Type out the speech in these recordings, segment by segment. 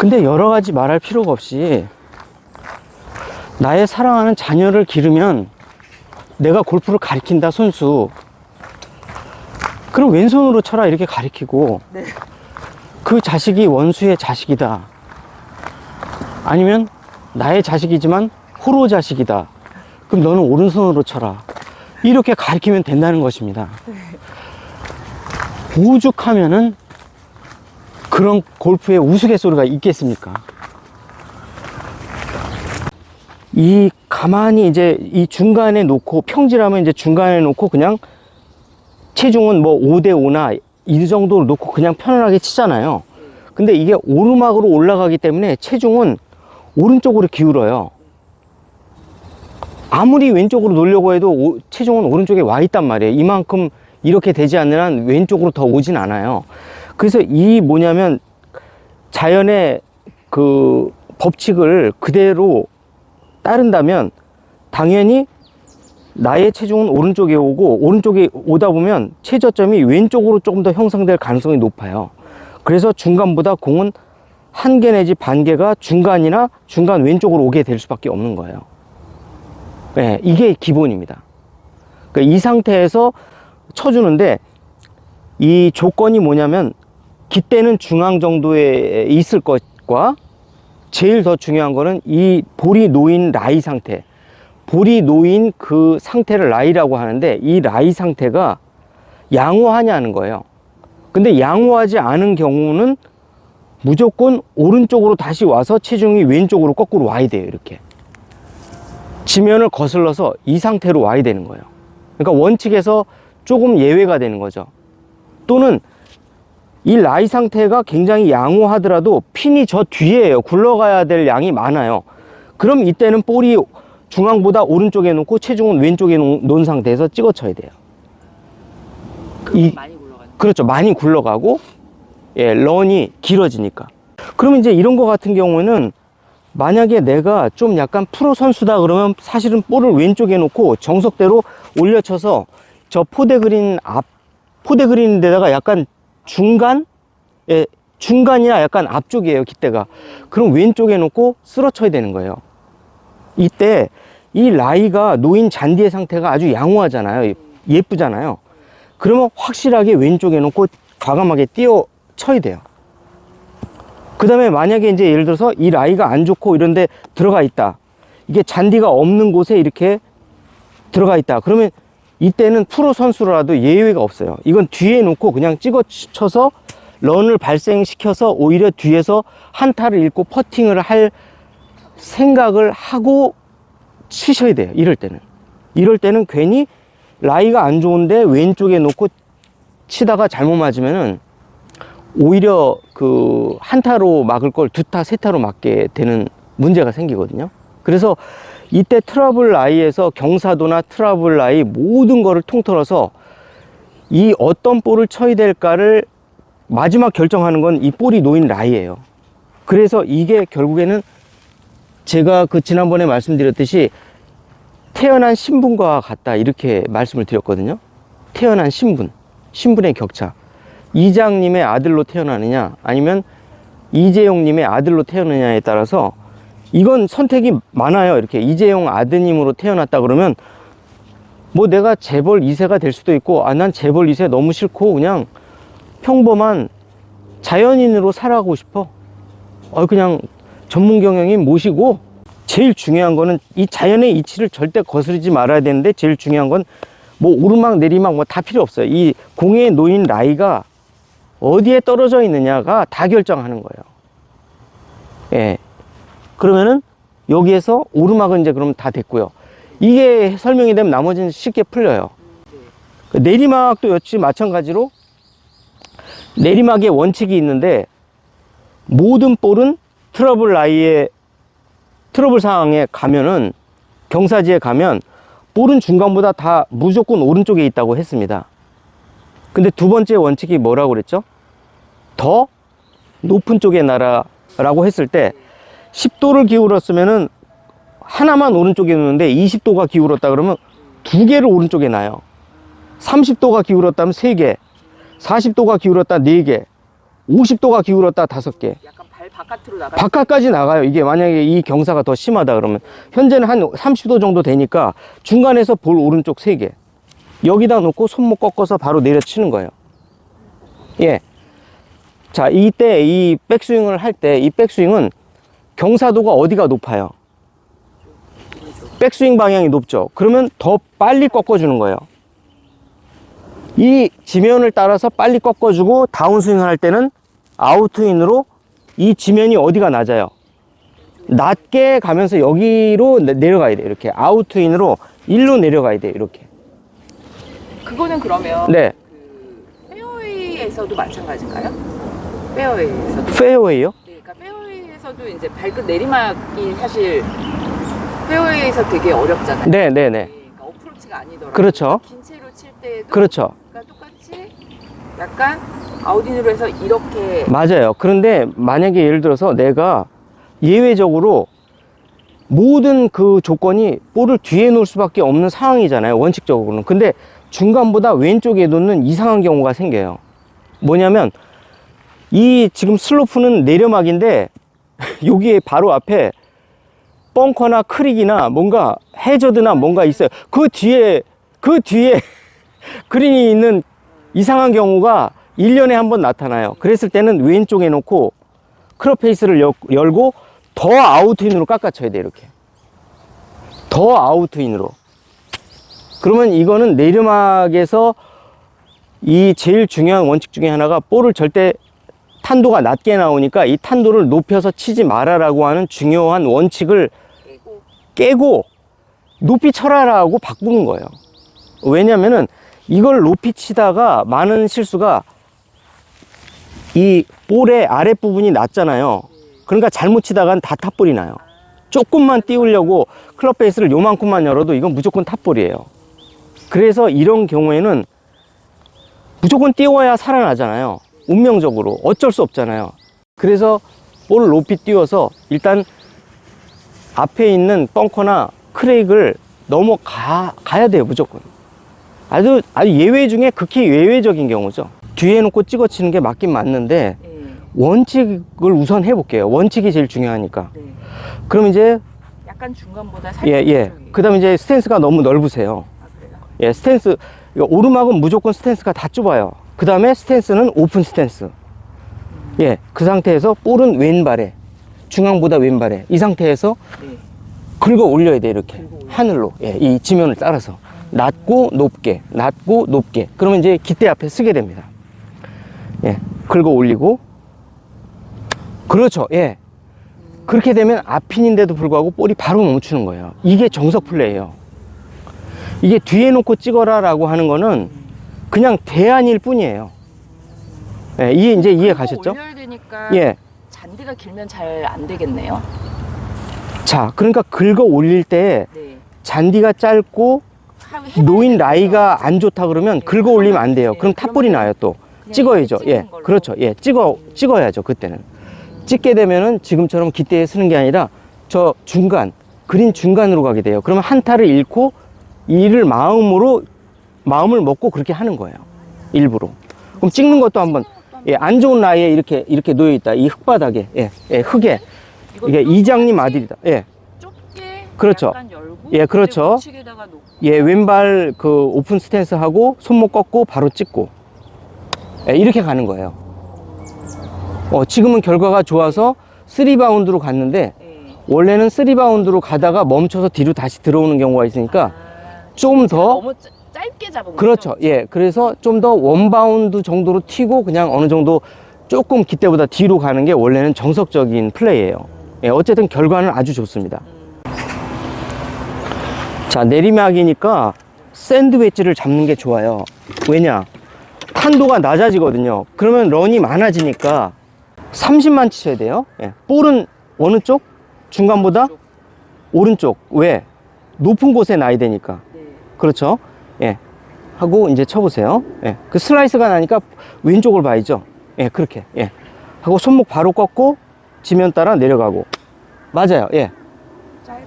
근데 여러 가지 말할 필요가 없이 나의 사랑하는 자녀를 기르면 내가 골프를 가르친다 선수, 그럼 왼손으로 쳐라 이렇게 가르치고, 네. 그 자식이 원수의 자식이다, 아니면 나의 자식이지만 호로 자식이다, 그럼 너는 오른손으로 쳐라, 이렇게 가르치면 된다는 것입니다. 오죽하면은 그런 골프의 우스갯소리가 있겠습니까? 이 가만히 이제 이 중간에 놓고, 평지라면 이제 중간에 놓고 그냥 체중은 뭐 5대5나 이 정도로 놓고 그냥 편안하게 치잖아요. 근데 이게 오르막으로 올라가기 때문에 체중은 오른쪽으로 기울어요. 아무리 왼쪽으로 놓으려고 해도 체중은 오른쪽에 와 있단 말이에요. 이만큼 이렇게 되지 않는 한 왼쪽으로 더 오진 않아요. 그래서 이 뭐냐면 자연의 그 법칙을 그대로 따른다면 당연히 나의 체중은 오른쪽에 오고, 오른쪽에 오다 보면 최저점이 왼쪽으로 조금 더 형성될 가능성이 높아요. 그래서 중간보다 공은 한 개 내지 반 개가 중간이나 중간 왼쪽으로 오게 될 수밖에 없는 거예요. 네, 이게 기본입니다. 그러니까 이 상태에서 쳐주는데, 이 조건이 뭐냐면 깃대는 중앙 정도에 있을 것과, 제일 더 중요한 거는 이 볼이 놓인 라이 상태, 볼이 놓인 그 상태를 라이라고 하는데, 이 라이 상태가 양호하냐는 거예요. 근데 양호하지 않은 경우는 무조건 오른쪽으로 다시 와서 체중이 왼쪽으로 거꾸로 와야 돼요. 이렇게 지면을 거슬러서 이 상태로 와야 되는 거예요. 그러니까 원칙에서 조금 예외가 되는 거죠. 또는 이 라이 상태가 굉장히 양호하더라도 핀이 저 뒤에요. 굴러가야 될 양이 많아요. 그럼 이때는 볼이 중앙보다 오른쪽에 놓고 체중은 왼쪽에 놓은 상태에서 찍어 쳐야 돼요. 많이 굴러가는. 그렇죠. 많이 굴러가고, 예, 런이 길어지니까. 그러면 이제 이런 거 같은 경우는, 만약에 내가 좀 약간 프로 선수다 그러면 사실은 볼을 왼쪽에 놓고 정석대로 올려쳐서 저 포대그린 포대그린데다가 약간 중간, 예, 중간이나 약간 앞쪽이에요, 깃대가. 그럼 왼쪽에 놓고 쓸어쳐야 되는 거예요. 이때 이 라이가 놓인 잔디의 상태가 아주 양호하잖아요. 예쁘잖아요. 그러면 확실하게 왼쪽에 놓고 과감하게 띄어 쳐야 돼요. 그 다음에 만약에 이제 예를 들어서 이 라이가 안 좋고 이런데 들어가 있다, 이게 잔디가 없는 곳에 이렇게 들어가 있다, 그러면 이때는 프로 선수라도 예외가 없어요. 이건 뒤에 놓고 그냥 찍어 쳐서 런을 발생시켜서 오히려 뒤에서 한타를 잃고 퍼팅을 할 생각을 하고 치셔야 돼요. 이럴 때는 괜히 라이가 안 좋은데 왼쪽에 놓고 치다가 잘못 맞으면은 오히려 그 한타로 막을 걸 두타, 세타로 맞게 되는 문제가 생기거든요. 그래서 이때 트러블 라이에서 경사도나 트러블 라이 모든 거를 통틀어서 이 어떤 볼을 쳐야 될까를 마지막 결정하는 건 이 볼이 놓인 라이예요. 그래서 이게 결국에는 제가 그 지난번에 말씀드렸듯이 태어난 신분과 같다, 이렇게 말씀을 드렸거든요. 태어난 신분의 격차. 이장님의 아들로 태어나느냐 아니면 이재용님의 아들로 태어나느냐에 따라서 이건 선택이 많아요. 이렇게 이재용 아드님으로 태어났다 그러면 뭐 내가 재벌 2세가 될 수도 있고, 난 재벌 2세 너무 싫고 그냥 평범한 자연인으로 살아가고 싶어, 그냥 전문 경영인 모시고. 제일 중요한 거는 이 자연의 이치를 절대 거스르지 말아야 되는데, 제일 중요한 건 뭐 오르막 내리막 뭐 다 필요 없어요. 이 공에 놓인 라이가 어디에 떨어져 있느냐가 다 결정하는 거예요. 예. 그러면은 여기에서 오르막은 이제 그럼 다 됐고요. 이게 설명이 되면 나머지는 쉽게 풀려요. 내리막도 역시 마찬가지로 내리막의 원칙이 있는데, 모든 볼은 트러블 라이에, 트러블 상황에 가면은, 경사지에 가면 볼은 중간보다 다 무조건 오른쪽에 있다고 했습니다. 근데 두 번째 원칙이 뭐라고 그랬죠? 더 높은 쪽에 나라라고 했을 때 10도를 기울었으면은 하나만 오른쪽에 놓는데 20도가 기울었다 그러면 두 개를 오른쪽에 놔요. 30도가 기울었다면 3개, 40도가 기울었다 4개, 50도가 기울었다 5개. 약간 발 바깥으로 나가. 바깥까지 나가요. 이게 만약에 이 경사가 더 심하다 그러면. 현재는 한 30도 정도 되니까 중간에서 볼 오른쪽 3개. 여기다 놓고 손목 꺾어서 바로 내려치는 거예요. 예. 자, 이때 이 백스윙을 할 때 이 백스윙은 경사도가 어디가 높아요? 백스윙 방향이 높죠. 그러면 더 빨리 꺾어주는 거예요. 이 지면을 따라서 빨리 꺾어주고 다운스윙을 할 때는 아웃인으로 이 지면이 어디가 낮아요? 낮게 가면서 여기로 내려가야 돼요. 이렇게 아웃인으로 일로 내려가야 돼요. 이렇게. 그거는 그러면 네. 그 페어웨이에서도 마찬가지인가요? 페어웨이에서도. 페어웨이요? 네, 그러니까 페어웨이에서도 이제 발끝 내리막이 사실 페어웨이에서 되게 어렵잖아요. 네, 네, 네. 그러니까 어프로치가 아니더라도 그렇죠. 긴 채로 칠 때도 그렇죠. 그러니까 똑같이 약간 아웃인으로 해서 이렇게. 맞아요. 그런데 만약에 예를 들어서 내가 예외적으로 모든 그 조건이 볼을 뒤에 놓을 수밖에 없는 상황이잖아요. 원칙적으로는. 근데 중간보다 왼쪽에 놓는 이상한 경우가 생겨요. 뭐냐면 이 지금 슬로프는 내려막인데 여기에 바로 앞에 벙커나 크릭이나 뭔가 해저드나 뭔가 있어요. 그 뒤에 그린이 있는 이상한 경우가 1년에 한 번 나타나요. 그랬을 때는 왼쪽에 놓고 클럽 페이스를 열고 더 아웃인으로 깎아쳐야 돼요. 이렇게 더 아웃인으로. 그러면 이거는 내리막에서 이 제일 중요한 원칙 중에 하나가 볼을 절대 탄도가 낮게 나오니까 이 탄도를 높여서 치지 말아라고 하는 중요한 원칙을 깨고 높이 쳐라라고 바꾸는 거예요. 왜냐면은 이걸 높이 치다가 많은 실수가 이 볼의 아랫부분이 낮잖아요. 그러니까 잘못 치다간 다 탑볼이 나요. 조금만 띄우려고 클럽 베이스를 요만큼만 열어도 이건 무조건 탑볼이에요. 그래서 이런 경우에는 무조건 띄워야 살아나잖아요. 운명적으로 어쩔 수 없잖아요. 그래서 볼을 높이 띄워서 일단 앞에 있는 벙커나 크레이크를 넘어가야 돼요. 무조건. 아주 예외 중에 극히 예외적인 경우죠. 뒤에 놓고 찍어 치는 게 맞긴 맞는데 원칙을 우선 해볼게요. 원칙이 제일 중요하니까. 네. 그럼 이제 약간 중간보다 살짝. 그 다음에 이제 스탠스가 너무 넓으세요. 아, 그래요? 예, 스탠스, 오르막은 무조건 스탠스가 다 좁아요. 그 다음에 스탠스는 오픈 스탠스. 예, 그 상태에서 볼은 왼발에, 중앙보다 왼발에, 이 상태에서 네. 긁어 올려야 돼, 이렇게. 긁어 올려. 하늘로. 예, 이 지면을 따라서. 낮고 높게, 낮고 높게. 그러면 이제 깃대 앞에 쓰게 됩니다. 예, 긁어 올리고. 그렇죠, 예. 그렇게 되면 앞핀인데도 불구하고 볼이 바로 멈추는 거예요. 이게 정석 플레이예요. 이게 뒤에 놓고 찍어라 라고 하는 거는 그냥 대안일 뿐이에요. 예, 이해 가셨죠? 올려야 되니까 예. 잔디가 길면 잘 안 되겠네요. 자, 그러니까 긁어 올릴 때 네. 잔디가 짧고 놓인 라이가 안 좋다 그러면 긁어 올리면 안 돼요. 그럼 탑볼이 나요, 또. 찍어야죠. 예. 그렇죠. 예. 찍어야죠, 그때는. 찍게 되면은 지금처럼 깃대에 쓰는 게 아니라 저 중간, 그린 중간으로 가게 돼요. 그러면 한 타를 잃고 이를 마음을 먹고 그렇게 하는 거예요. 일부러. 그럼 찍는 것도 한번, 예, 안 좋은 라이에 이렇게 놓여 있다. 이 흙바닥에, 흙에. 이게 이장님 아들이다. 예. 좁게 그렇죠. 약간 열고 예, 그렇죠. 우측에다가 놓고. 예, 왼발 그 오픈 스탠스 하고 손목 꺾고 바로 찍고. 예, 이렇게 가는 거예요. 지금은 결과가 좋아서 3바운드로 갔는데 네. 원래는 3바운드로 가다가 멈춰서 뒤로 다시 들어오는 경우가 있으니까 좀 더 너무 짧게 잡은 그렇죠. 거죠? 예. 그래서 좀 더 원바운드 정도로 튀고 그냥 어느 정도 조금 깃대보다 뒤로 가는 게 원래는 정석적인 플레이예요. 예, 어쨌든 결과는 아주 좋습니다. 자, 내리막이니까 샌드 웨지를 잡는 게 좋아요. 왜냐? 탄도가 낮아지거든요. 그러면 런이 많아지니까 30만 치셔야 돼요. 예. 볼은 어느 쪽? 중간보다? 오른쪽. 왜? 높은 곳에 놔야 되니까. 네. 그렇죠. 예. 하고 이제 쳐보세요. 예. 그 슬라이스가 나니까 왼쪽을 봐야죠. 예, 그렇게. 예. 하고 손목 바로 꺾고 지면 따라 내려가고. 맞아요. 예. 짧아요.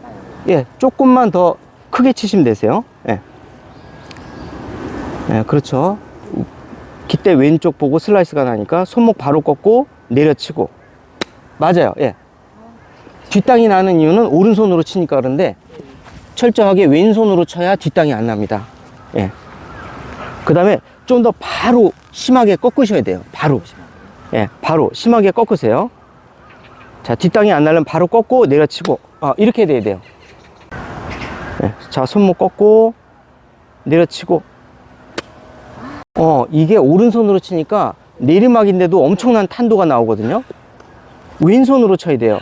예. 조금만 더 크게 치시면 되세요. 예. 예, 그렇죠. 깃대 왼쪽 보고 슬라이스가 나니까 손목 바로 꺾고 내려치고. 맞아요. 예. 뒷땅이 나는 이유는 오른손으로 치니까 그런데 철저하게 왼손으로 쳐야 뒷땅이 안 납니다. 예. 그 다음에 좀 더 바로 심하게 꺾으셔야 돼요. 바로. 예, 바로 심하게 꺾으세요. 자, 뒷땅이 안 나려면 바로 꺾고 내려치고, 이렇게 돼야 돼요. 예, 자, 손목 꺾고 내려치고. 이게 오른손으로 치니까 내리막인데도 엄청난 탄도가 나오거든요. 왼손으로 쳐야 돼요.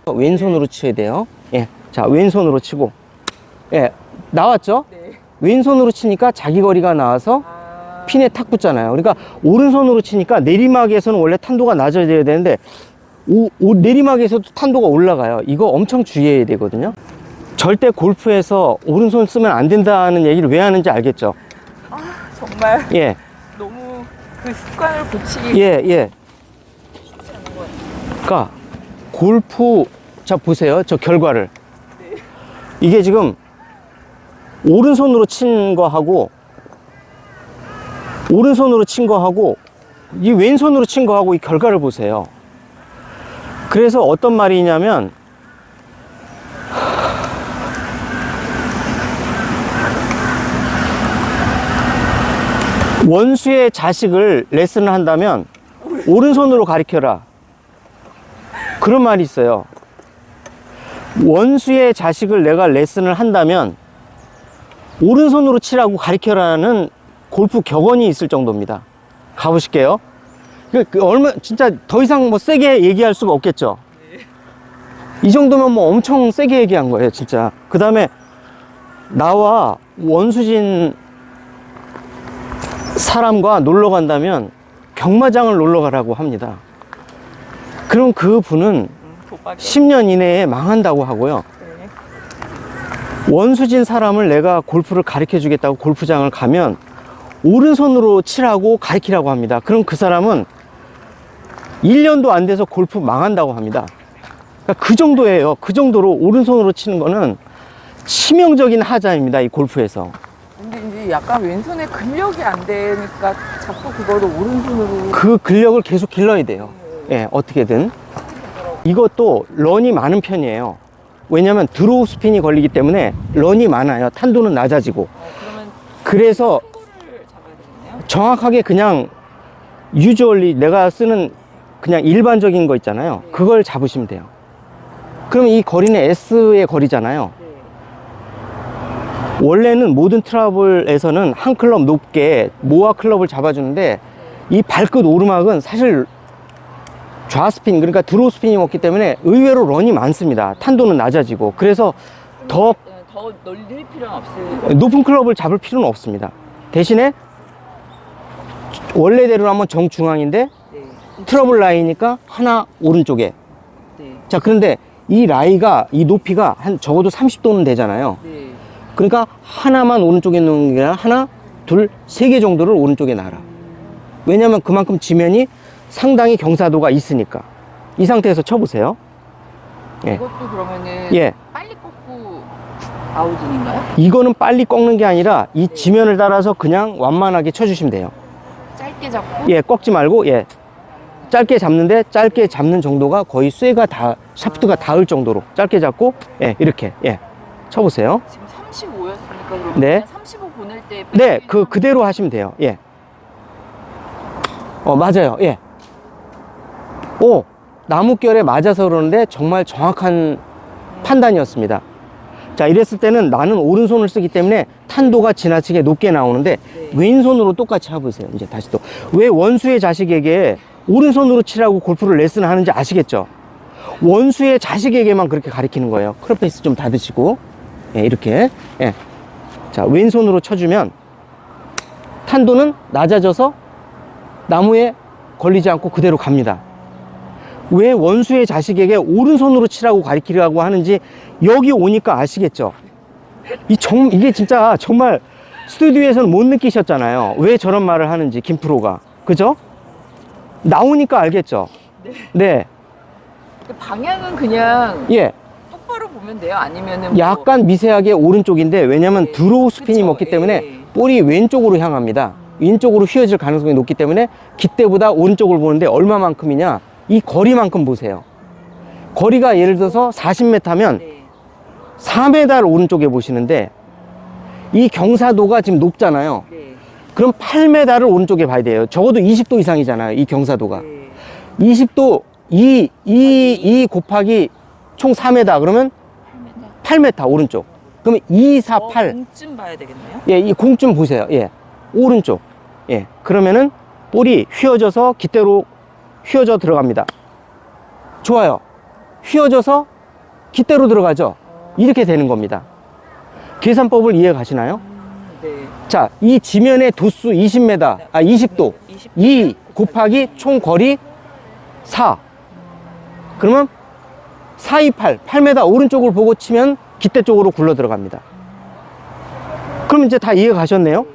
왼손으로 쳐야 돼요. 예, 자, 왼손으로 치고. 예, 나왔죠? 네. 왼손으로 치니까 자기 거리가 나와서 핀에 탁 붙잖아요. 그러니까 오른손으로 치니까 내리막에서는 원래 탄도가 낮아야 되는데 내리막에서도 탄도가 올라가요. 이거 엄청 주의해야 되거든요. 절대 골프에서 오른손 쓰면 안 된다는 얘기를 왜 하는지 알겠죠? 아, 정말 예, 너무 그 습관을 고치기 예. 그러니까 골프, 자 보세요. 저 결과를. 이게 지금 오른손으로 친 거하고 이 왼손으로 친 거하고 이 결과를 보세요. 그래서 어떤 말이냐면 원수의 자식을 레슨을 한다면 오른손으로 가르쳐라, 그런 말이 있어요. 원수의 자식을 내가 레슨을 한다면 오른손으로 치라고 가르쳐라는 골프 격언이 있을 정도입니다. 가보실게요. 진짜 더 이상 뭐 세게 얘기할 수가 없겠죠. 이 정도면 뭐 엄청 세게 얘기한 거예요, 진짜. 그 다음에 나와 원수진 사람과 놀러 간다면 경마장을 놀러 가라고 합니다. 그럼 그 분은 10년 이내에 망한다고 하고요. 원수진 사람을 내가 골프를 가르쳐 주겠다고 골프장을 가면 오른손으로 치라고 가르치라고 합니다. 그럼 그 사람은 1년도 안 돼서 골프 망한다고 합니다. 그러니까 그 정도예요. 그 정도로 오른손으로 치는 거는 치명적인 하자입니다, 이 골프에서. 근데 이제 약간 왼손에 근력이 안 되니까 자꾸 그거를 오른손으로 그 근력을 계속 길러야 돼요. 예, 어떻게든. 이것도 런이 많은 편이에요. 왜냐면 드로우 스핀이 걸리기 때문에 런이 많아요. 탄도는 낮아지고. 그러면 그래서 큰 거를 잡아야 되겠네요. 정확하게 그냥 유저얼리 내가 쓰는 그냥 일반적인 거 있잖아요. 그걸 잡으시면 돼요. 그러면 이 거리는 S의 거리잖아요. 네. 원래는 모든 트러블에서는 한 클럽 높게 모아 클럽을 잡아주는데 이 발끝 오르막은 사실 좌스핀, 그러니까 드로우 스핀이 없기 때문에 의외로 런이 많습니다. 탄도는 낮아지고. 그래서 더 넓힐 필요는 없어요. 높은 클럽을 잡을 필요는 없습니다. 대신에 원래대로 하면 정중앙인데 네. 트러블 라이니까 하나 오른쪽에. 네. 자, 그런데 이 높이가 한 적어도 30도는 되잖아요. 네. 그러니까 하나만 오른쪽에 놓는 게 아니라 하나, 둘, 세 개 정도를 오른쪽에 놔라. 왜냐면 그만큼 지면이 상당히 경사도가 있으니까. 이 상태에서 쳐보세요. 예. 이것도 그러면은 예. 빨리 꺾고 아웃인가요? 이거는 빨리 꺾는 게 아니라 이 지면을 따라서 그냥 완만하게 쳐주시면 돼요. 짧게 잡고 예, 꺾지 말고, 예. 짧게 잡는데 짧게 잡는 정도가 거의 샤프트가 닿을 정도로 짧게 잡고, 예, 이렇게, 예. 쳐보세요. 지금 35였으니까 그러면 네. 35 보낼 때 네, 그대로 하시면 돼요. 예. 맞아요. 예. 나뭇결에 맞아서 그러는데 정말 정확한 판단이었습니다. 자, 이랬을 때는 나는 오른손을 쓰기 때문에 탄도가 지나치게 높게 나오는데 네. 왼손으로 똑같이 해보세요. 이제 다시 또. 왜 원수의 자식에게 오른손으로 치라고 골프를 레슨을 하는지 아시겠죠? 원수의 자식에게만 그렇게 가르치는 거예요. 크롭페이스 좀 닫으시고. 예, 이렇게. 예. 자, 왼손으로 쳐주면 탄도는 낮아져서 나무에 걸리지 않고 그대로 갑니다. 왜 원수의 자식에게 오른손으로 치라고 가르치려고 하는지 여기 오니까 아시겠죠? 이게 진짜 정말 스튜디오에서는 못 느끼셨잖아요. 왜 저런 말을 하는지, 김프로가. 그죠? 나오니까 알겠죠? 네. 방향은 그냥 예. 똑바로 보면 돼요? 아니면은 뭐 약간 미세하게 오른쪽인데, 왜냐면 네. 드로우 스핀이 그쵸. 먹기 때문에 예. 볼이 왼쪽으로 향합니다. 왼쪽으로 휘어질 가능성이 높기 때문에 깃대보다 오른쪽을 보는데 얼마만큼이냐? 이 거리만큼 보세요. 거리가 예를 들어서 40m면 네. 4m를 오른쪽에 보시는데 이 경사도가 지금 높잖아요. 네. 그럼 8m를 오른쪽에 봐야 돼요. 적어도 20도 이상이잖아요. 이 경사도가. 네. 20도 2 곱하기 총 4m 그러면 8m 오른쪽. 그러면 2, 4, 8. 공쯤 봐야 되겠네요. 예, 이 공좀 보세요. 예. 오른쪽. 예. 그러면은 볼이 휘어져서 깃대로 휘어져 들어갑니다. 좋아요. 휘어져서 깃대로 들어가죠. 이렇게 되는 겁니다. 계산법을 이해 가시나요? 네. 자, 이 지면의 도수 20m, 20도. 2 곱하기 총 거리 4. 그러면 4, 2, 8. 8m 오른쪽을 보고 치면 깃대 쪽으로 굴러 들어갑니다. 그럼 이제 다 이해 가셨네요?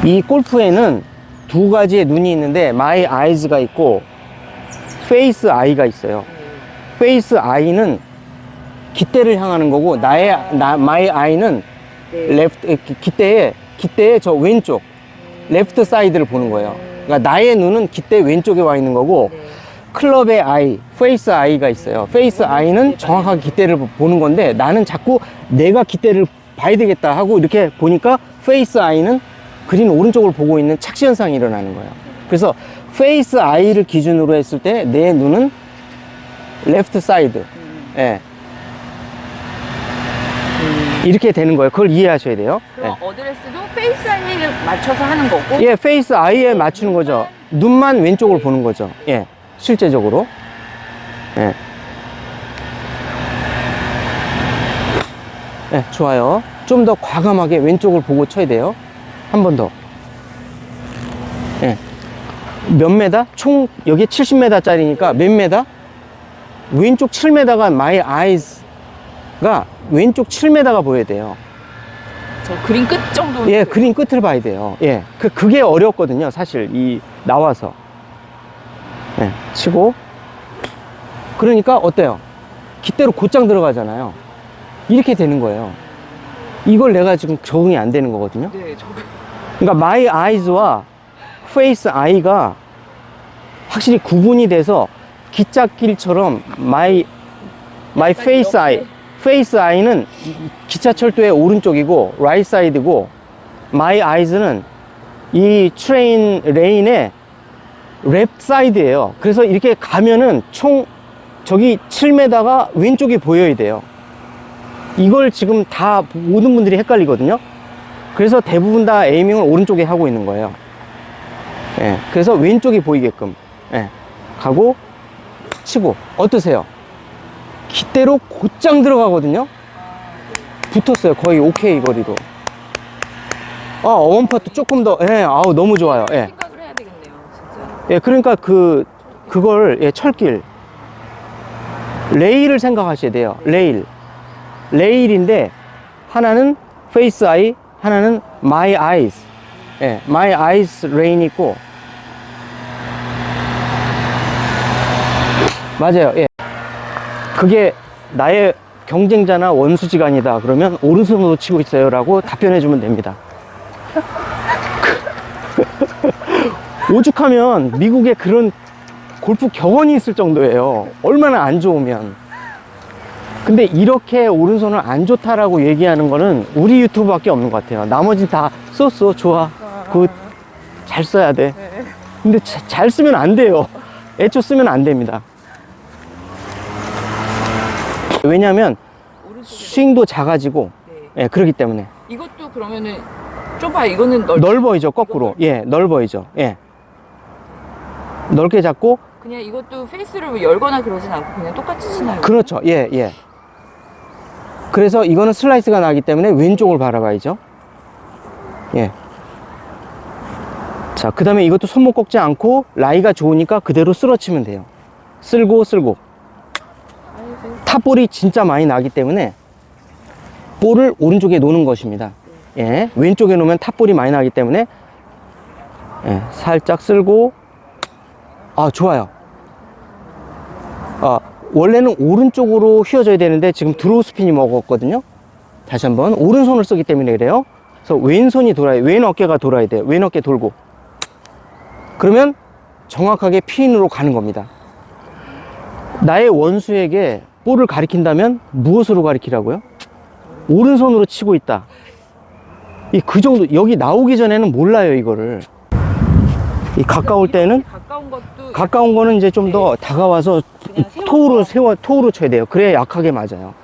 이 골프에는 두 가지의 눈이 있는데 my eyes가 있고 face eye가 있어요. face eye는 깃대를 향하는 거고 my eye는 left 깃대의 저 왼쪽 레프트 사이드를 보는 거예요. 그러니까 나의 눈은 깃대 왼쪽에 와 있는 거고 클럽의 아이, 페이스 아이가 있어요. 페이스 아이는 정확하게 깃대를 보는 건데 나는 자꾸 내가 깃대를 봐야 되겠다 하고 이렇게 보니까 페이스 아이는 그린 오른쪽을 보고 있는 착시 현상이 일어나는 거예요. 그래서 페이스 아이를 기준으로 했을 때 내 눈은 레프트 사이드. 예. 이렇게 되는 거예요. 그걸 이해하셔야 돼요. 그럼 어드레스도 페이스 아이를 맞춰서 하는 거고? 예, 페이스 아이에 맞추는 거죠. 눈만 왼쪽을 보는 거죠. 예. 실제적으로. 예. 예, 좋아요. 좀 더 과감하게 왼쪽을 보고 쳐야 돼요. 한 번 더. 예. 몇 메다? 총, 여기 70m 짜리니까 몇 메다? 왼쪽 7m가 my eyes가 왼쪽 7m가 보여야 돼요. 저 그린 끝 정도? 예, 그린 끝을 봐야 돼요. 예. 그게 어렵거든요. 사실, 나와서. 예, 치고. 그러니까 어때요? 깃대로 곧장 들어가잖아요. 이렇게 되는 거예요. 이걸 내가 지금 적응이 안 되는 거거든요. 네, 저 그러니까 my eyes와 face eye가 확실히 구분이 돼서 기찻길처럼 my face eye는 기차철도의 오른쪽이고 right side이고 my eyes는 이 트레인 레인의 랩 사이드예요. 그래서 이렇게 가면은 총 저기 7m가 왼쪽이 보여야 돼요. 이걸 지금 다 모든 분들이 헷갈리거든요. 그래서 대부분 다 에이밍을 오른쪽에 하고 있는 거예요. 예, 그래서 왼쪽이 보이게끔 예, 가고 치고 어떠세요? 깃대로 곧장 들어가거든요. 붙었어요. 거의 오케이 거리로. 원퍼트 조금 더 아우 너무 좋아요. 예. 생각을 해야 되겠네요, 진짜. 예, 그러니까 그걸 예, 철길 레일을 생각하셔야 돼요. 레일인데 하나는 face eye, 하나는 my eyes. 예, my eyes 레인 있고 맞아요. 예. 그게 나의 경쟁자나 원수지간이다 그러면 오른손으로 치고 있어요 라고 답변해 주면 됩니다. 오죽하면 미국에 그런 골프 격언이 있을 정도예요. 얼마나 안 좋으면. 근데 이렇게 오른손을 안 좋다라고 얘기하는 거는 우리 유튜브밖에 없는 것 같아요. 나머지는 다 써 좋아. 그거 잘 써야 돼. 근데 잘 쓰면 안 돼요. 애초 쓰면 안 됩니다. 왜냐하면 스윙도 작아지고 예, 그렇기 때문에. 이것도 그러면은 좁아. 이거는 넓어이죠. 거꾸로. 예, 넓어이죠. 예. 넓게 잡고 그냥 이것도 페이스를 열거나 그러진 않고 그냥 똑같이 치나요? 그렇죠. 예, 예. 그래서 이거는 슬라이스가 나기 때문에 왼쪽을 바라봐야죠. 예. 자, 그 다음에 이것도 손목 꺾지 않고 라이가 좋으니까 그대로 쓸어치면 돼요. 쓸고 탑볼이 진짜 많이 나기 때문에 볼을 오른쪽에 놓는 것입니다. 예. 왼쪽에 놓으면 탑볼이 많이 나기 때문에 예. 살짝 쓸고 좋아요. 원래는 오른쪽으로 휘어져야 되는데 지금 드로우 스핀이 먹었거든요. 다시 한번 오른손을 쓰기 때문에 그래요. 그래서 왼손이 돌아야, 왼 어깨가 돌아야 돼요. 왼 어깨 돌고 그러면 정확하게 핀으로 가는 겁니다. 나의 원수에게 볼을 가리킨다면 무엇으로 가리키라고요? 오른손으로 치고 있다. 그 정도, 여기 나오기 전에는 몰라요, 이거를. 이 가까울 때는, 가까운 거는 이제 좀 더 다가와서 토우로 쳐야 돼요. 그래야 약하게 맞아요.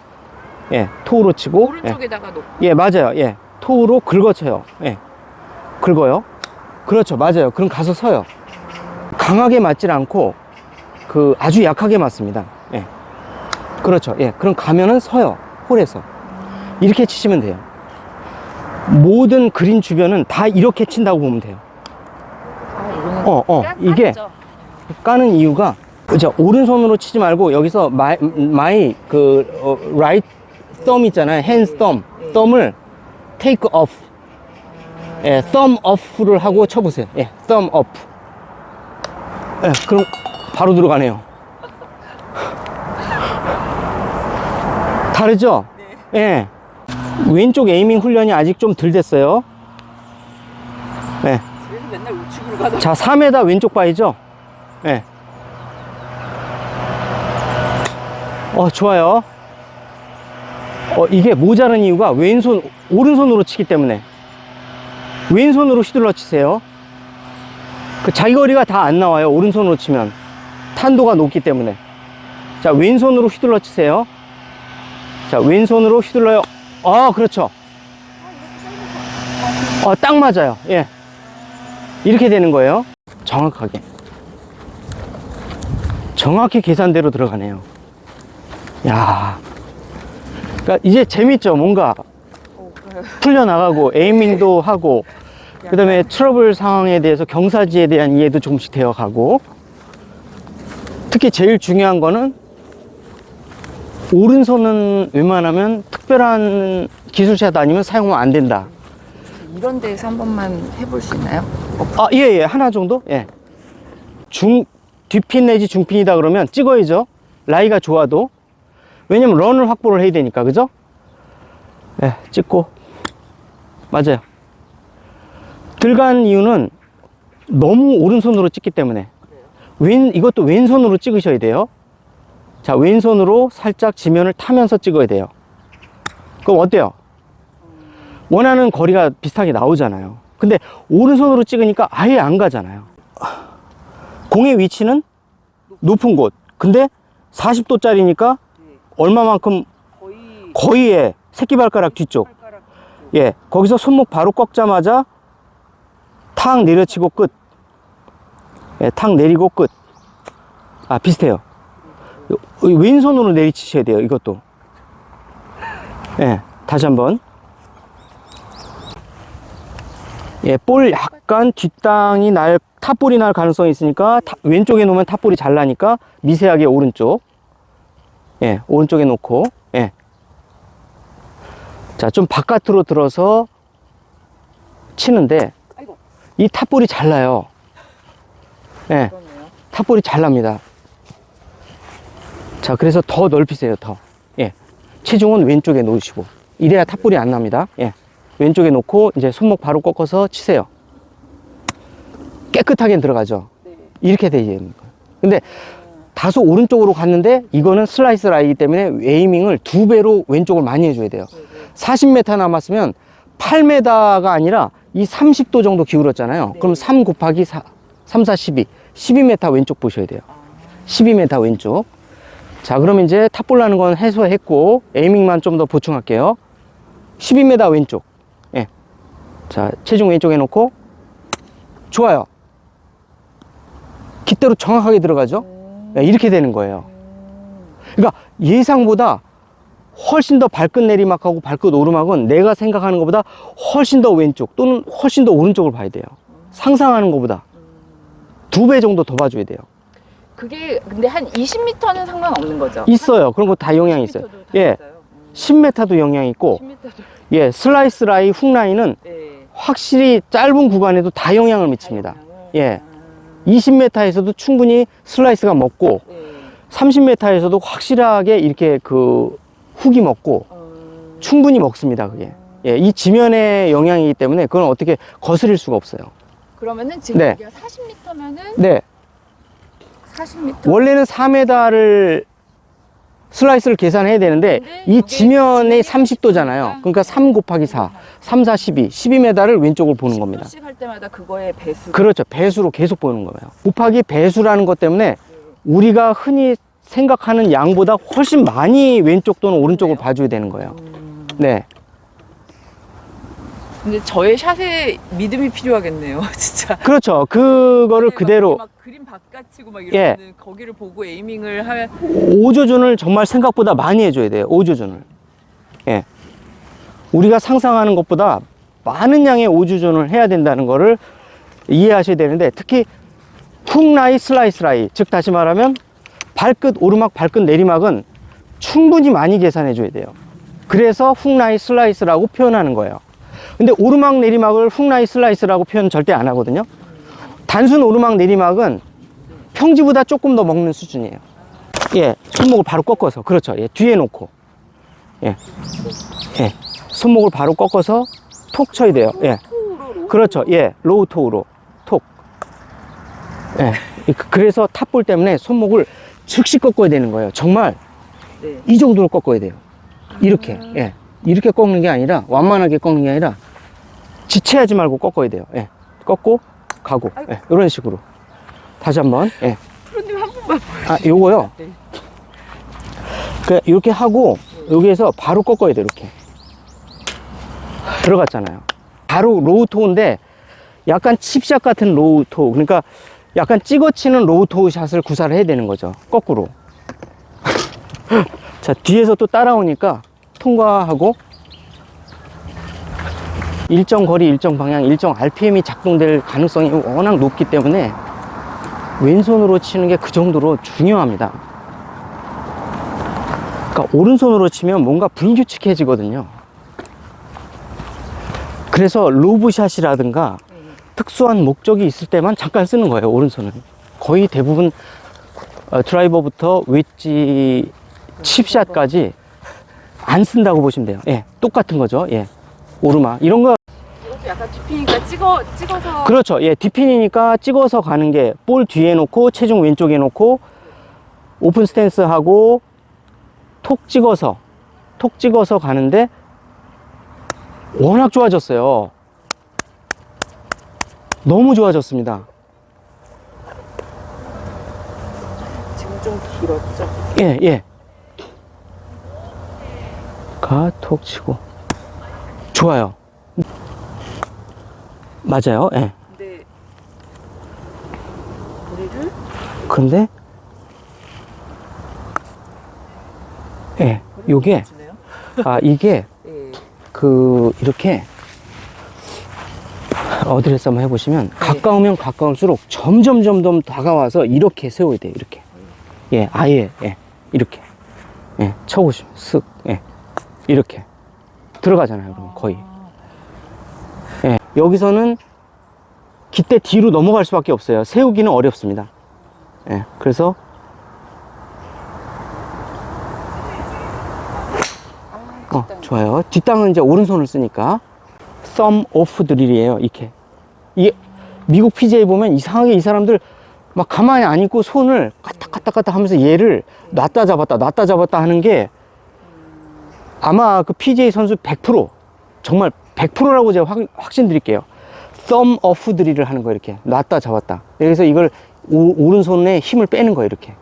예, 토우로 치고. 오른쪽에다가 놓고. 예, 맞아요. 예, 토우로 긁어쳐요. 예, 긁어요. 그렇죠, 맞아요. 그럼 가서 서요. 강하게 맞질 않고, 아주 약하게 맞습니다. 예, 그렇죠. 예, 그럼 가면은 서요. 홀에서. 이렇게 치시면 돼요. 모든 그린 주변은 다 이렇게 친다고 보면 돼요. 이게 까는 이유가, 오른손으로 치지 말고, 여기서 right thumb 있잖아요. hand thumb을 take off. 예, thumb off를 하고 쳐보세요. 예, thumb off. 예, 그럼 바로 들어가네요. 다르죠? 네. 예. 왼쪽 에이밍 훈련이 아직 좀 덜 됐어요. 네. 그래서 맨날 우측으로 가다. 자, 4m 왼쪽 바위죠? 네. 좋아요. 이게 모자란 이유가 오른손으로 치기 때문에. 왼손으로 휘둘러 치세요. 자기 거리가 다 안 나와요. 오른손으로 치면. 탄도가 높기 때문에. 자, 왼손으로 휘둘러 치세요. 자, 왼손으로 휘둘러요. 그렇죠. 딱 맞아요. 예. 이렇게 되는 거예요. 정확하게. 정확히 계산대로 들어가네요. 야. 그러니까 이제 재밌죠. 뭔가 풀려나가고, 에이밍도 하고, 그 다음에 트러블 상황에 대해서 경사지에 대한 이해도 조금씩 되어가고, 특히 제일 중요한 거는 오른손은 웬만하면 특별한 기술샷 아니면 사용하면 안 된다. 이런 데에서 한 번만 해볼 수 있나요? 예. 하나 정도? 예. 뒷핀 내지 중핀이다 그러면 찍어야죠. 라이가 좋아도. 왜냐면 런을 확보를 해야 되니까, 그죠? 예, 찍고. 맞아요. 들어간 이유는 너무 오른손으로 찍기 때문에. 이것도 왼손으로 찍으셔야 돼요. 자, 왼손으로 살짝 지면을 타면서 찍어야 돼요. 그럼 어때요? 원하는 거리가 비슷하게 나오잖아요. 근데 오른손으로 찍으니까 아예 안 가잖아요. 공의 위치는 높은 곳. 근데 40도짜리니까 얼마만큼 거의 새끼발가락 뒤쪽. 예, 거기서 손목 바로 꺾자마자 탁 내려치고 끝. 예, 탁 내리고 끝. 비슷해요. 왼손으로 내리치셔야 돼요, 이것도. 예, 다시 한번. 예, 볼 약간 뒷땅이 탑볼이 날 가능성이 있으니까 왼쪽에 놓으면 탑볼이 잘 나니까 미세하게 오른쪽. 예, 오른쪽에 놓고. 예. 자, 좀 바깥으로 들어서 치는데 이 탑볼이 잘 나요. 예, 탑볼이 잘 납니다. 자, 그래서 더 넓히세요, 더. 예, 체중은 왼쪽에 놓으시고. 이래야 탑볼이 안 납니다. 예, 왼쪽에 놓고 이제 손목 바로 꺾어서 치세요. 깨끗하게 들어가죠. 이렇게 되는 거예요. 근데 다소 오른쪽으로 갔는데 이거는 슬라이스 라이기 때문에 에이밍을 2배로 왼쪽을 많이 해줘야 돼요. 40m 남았으면 8m가 아니라 이 30도 정도 기울었잖아요. 그럼 3 곱하기 3, 4, 12. 12m 왼쪽 보셔야 돼요. 12m 왼쪽. 자, 그럼 이제 탑볼 나는 건 해소했고, 에이밍만 좀 더 보충할게요. 12m 왼쪽. 예. 자, 체중 왼쪽에 놓고. 좋아요. 깃대로 정확하게 들어가죠? 예, 이렇게 되는 거예요. 그러니까 예상보다 훨씬 더 발끝 내리막하고 발끝 오르막은 내가 생각하는 것보다 훨씬 더 왼쪽 또는 훨씬 더 오른쪽을 봐야 돼요. 상상하는 것보다 2배 정도 더 봐줘야 돼요. 그게 근데 한 20m는 상관없는 거죠? 있어요. 그런 거 다 영향이 있어요. 예, 10m도 영향이 있고, 10m도. 예, 슬라이스 라이, 훅 라인은 확실히 짧은 구간에도 다 영향을 미칩니다. 예, 20m에서도 충분히 슬라이스가 먹고, 30m에서도 확실하게 이렇게 훅이 먹고, 충분히 먹습니다, 그게. 예, 이 지면의 영향이기 때문에 그건 어떻게 거스릴 수가 없어요. 그러면은 지금 네. 여기가 40m면은 네. 40m. 원래는 4m를 슬라이스를 계산해야 되는데 근데 이 이게 지면이 지면이 30도잖아요. 그러니까 3 곱하기 4, 3, 4, 12, 12m를 왼쪽으로 보는 겁니다. 10도씩 할 때마다 그거의 배수. 그렇죠. 배수로 계속 보는 거예요. 곱하기 배수라는 것 때문에 우리가 흔히 생각하는 양보다 훨씬 많이 왼쪽 또는 오른쪽을 그래요? 봐줘야 되는 거예요. 네. 근데 저의 샷에 믿음이 필요하겠네요, 진짜. 그렇죠. 그거를 막 그대로 막 그림 바깥치고 막 예. 이러면 거기를 보고 에이밍을 하면 오조준을 정말 생각보다 많이 해줘야 돼요. 오조준을. 예. 우리가 상상하는 것보다 많은 양의 오조준을 해야 된다는 거를 이해하셔야 되는데, 특히 훅라이, 슬라이스라이, 즉 다시 말하면 발끝 오르막, 발끝 내리막은 충분히 많이 계산해 줘야 돼요. 그래서 훅라이, 슬라이스라고 표현하는 거예요. 근데 오르막 내리막을 훅라이, 슬라이스라고 표현 절대 안 하거든요. 단순 오르막 내리막은 평지보다 조금 더 먹는 수준이에요. 예, 손목을 바로 꺾어서. 그렇죠. 예, 뒤에 놓고. 예. 예. 손목을 바로 꺾어서 톡 쳐야 돼요. 예. 그렇죠. 예. 로우 톡으로. 톡. 예. 그래서 탑볼 때문에 손목을 즉시 꺾어야 되는 거예요. 정말 네. 이 정도로 꺾어야 돼요. 이렇게. 예. 이렇게 꺾는 게 아니라, 완만하게 꺾는 게 아니라, 지체하지 말고 꺾어야 돼요. 예. 꺾고, 가고. 예. 이런 식으로. 다시 한 번. 예. 프로님 한 번만. 아, 요거요. 네. 그, 이렇게 하고, 여기에서 바로 꺾어야 돼요. 이렇게. 들어갔잖아요. 바로 로우 토인데, 약간 칩샷 같은 로우 토. 그러니까, 약간 찍어치는 로우 토 샷을 구사를 해야 되는 거죠. 거꾸로. 자, 뒤에서 또 따라오니까, 통과하고, 일정 거리, 일정 방향, 일정 RPM이 작동될 가능성이 워낙 높기 때문에 왼손으로 치는 게 그 정도로 중요합니다. 그러니까 오른손으로 치면 뭔가 불규칙해지거든요. 그래서 로브샷이라든가 특수한 목적이 있을 때만 잠깐 쓰는 거예요, 오른손은. 거의 대부분 드라이버부터 웨지, 칩샷까지 안 쓴다고 보시면 돼요. 예, 똑같은 거죠. 예, 오르막 이런 거. 이것도 약간 뒤피니까 찍어서. 그렇죠. 예, 디핀이니까 찍어서 가는 게, 볼 뒤에 놓고 체중 왼쪽에 놓고 오픈 스탠스 하고 톡 찍어서 가는데 워낙 좋아졌어요. 너무 좋아졌습니다. 지금 좀 길었죠? 예, 예. 톡 치고. 좋아요. 맞아요. 예. 근데 우리를 근데, 예, 요게, 주네요. 이게, 예. 이렇게, 어디를 한번 해보시면, 가까우면 가까울수록 점점 다가와서 이렇게 세워야 돼요. 이렇게. 예, 아예, 예, 이렇게. 예, 쳐보시면, 쓱, 예, 이렇게. 들어가잖아요, 그럼 거의. 예, 여기서는 기대 뒤로 넘어갈 수밖에 없어요. 세우기는 어렵습니다. 예, 그래서 좋아요. 뒷땅은 이제 오른손을 쓰니까 썸 오프 드릴이에요. 이게 미국 PGA 보면 이상하게 이 사람들 막 가만히 안 있고 손을 까딱까딱 하면서 얘를 놨다 잡았다 하는 게, 아마 그 PGA 선수 100%, 정말 100%라고 제가 확신드릴게요. 썸 오프 드릴을 하는 거예요. 이렇게 놨다 잡았다. 여기서 이걸 오른손에 힘을 빼는 거예요. 이렇게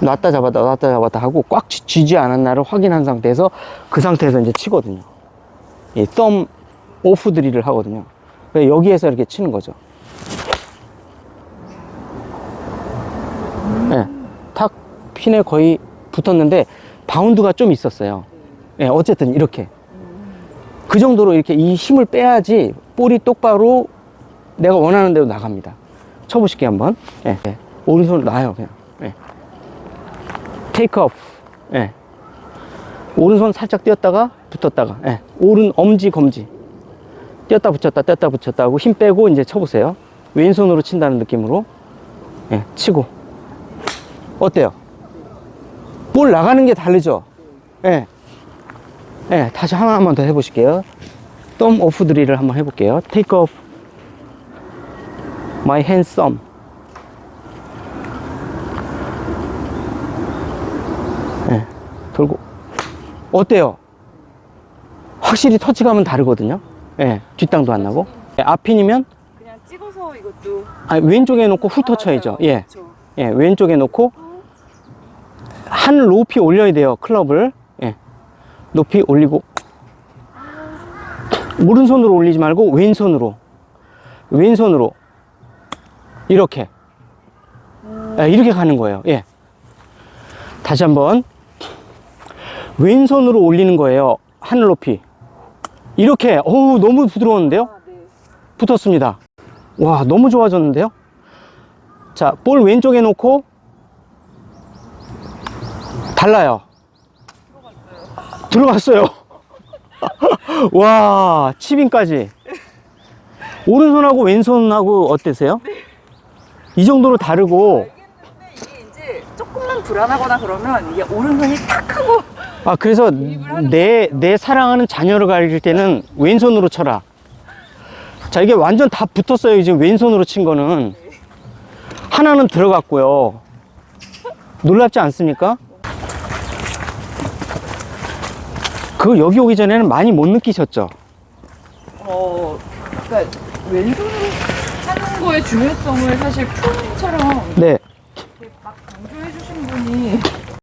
놨다 잡았다 하고 꽉 쥐지 않았나를 확인한 상태에서, 그 상태에서 이제 치거든요. 이 썸 오프 드릴을 하거든요. 여기에서 이렇게 치는 거죠. 예, 탁 핀에 거의 붙었는데 바운드가 좀 있었어요. 예, 어쨌든 이렇게 그 정도로 이렇게 이 힘을 빼야지 볼이 똑바로 내가 원하는 대로 나갑니다. 쳐보실게요, 한번. 예, 예. 오른손을 놔요, 그냥. 예. 테이크 오프. 예. 오른손 살짝 띄었다가 붙었다가, 예. 오른 엄지 검지 띄었다 붙였다 하고 힘 빼고 이제 쳐보세요. 왼손으로 친다는 느낌으로. 예, 치고. 어때요? 볼 나가는 게 다르죠? 예. 예, 다시 하나만 더 해보실게요. 썸 오프 드릴을 한번 해볼게요. Take off my hand thumb. 돌고. 어때요? 확실히 터치감은 다르거든요. 예, 뒷땅도 안 나고. 예, 앞핀이면 그냥 찍어서 이것도. 아니, 왼쪽에 놓고 훑어 쳐야죠. 맞아요. 예. 그쵸. 예, 왼쪽에 놓고 한 높이 올려야 돼요. 클럽을. 예. 높이 올리고 오른손으로 올리지 말고 왼손으로 이렇게. 예, 이렇게 가는 거예요. 예. 다시 한번 왼손으로 올리는 거예요. 하늘 높이 이렇게. 어우, 너무 부드러운데요. 아, 네. 붙었습니다. 와, 너무 좋아졌는데요. 자, 볼 왼쪽에 놓고 달라요. 들어갔어요. 와, 치빙까지. 오른손하고 왼손하고 어때세요? 이 정도로 다르고. 알겠는데 이게 이제 조금만 불안하거나 그러면 이게 오른손이 탁 하고. 아, 그래서 내 사랑하는 자녀를 가릴 때는 왼손으로 쳐라. 자, 이게 완전 다 붙었어요. 지금 왼손으로 친 거는. 하나는 들어갔고요. 놀랍지 않습니까? 그거 여기 오기 전에는 많이 못 느끼셨죠? 그러니까 왼손으로 하는 거의 중요성을 사실 프로님처럼 네. 이렇게 막 강조해 주신 분이